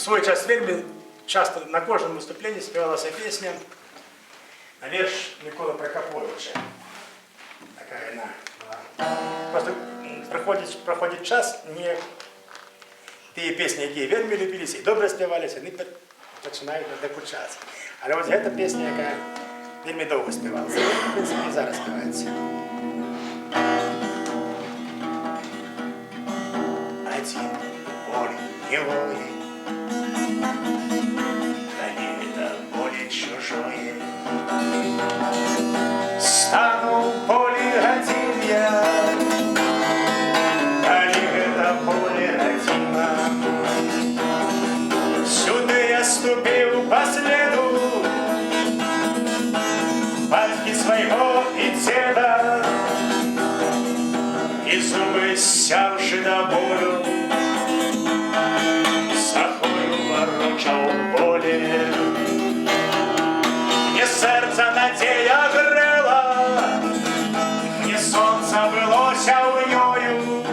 свой час вельми часто на кожному выступлении спевалась песня на вірш Миколи Прокоповича. Такая она была. Просто проходит час, не ті пісні, які вельми любились і добре співалися, вони починають надокучатися. Але ось ця пісня, яка вельми довго співалася, в принципі, і зараз співається. Один поле герой, это поле чужое. Стану в поле один я, это поле родимо. Сюда я ступил по следу батьки своего и деда, и зубы сявши до болю, сахою ворочал поле. Мне сердце надея грела, мне солнце былося унёю,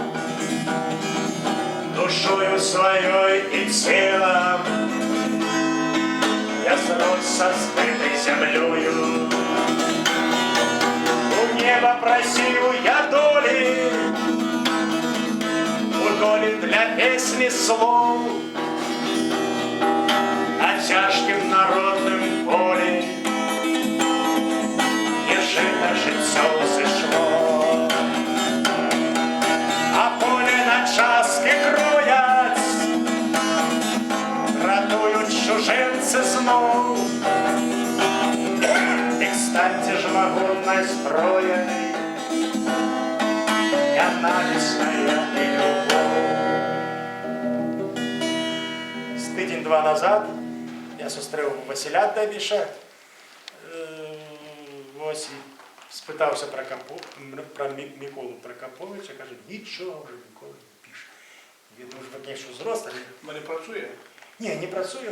душою своей и телом я срос со скрытой землею. У неба просил я доли, у доли для песни слов, на тяжким народным поле не жито житьё зышло. А поле на частки кроят, ратуют чужинцы знов. И, кстати же, могутной строей ненавистная и любовь. З тиждень-два назад я зустрів Василя Дебіша, ось, спитався про Миколу Прокоповича, каже, нічого вже Микола не пише. Він, може, звісно, зростає. Мене працює? Ні, не працює,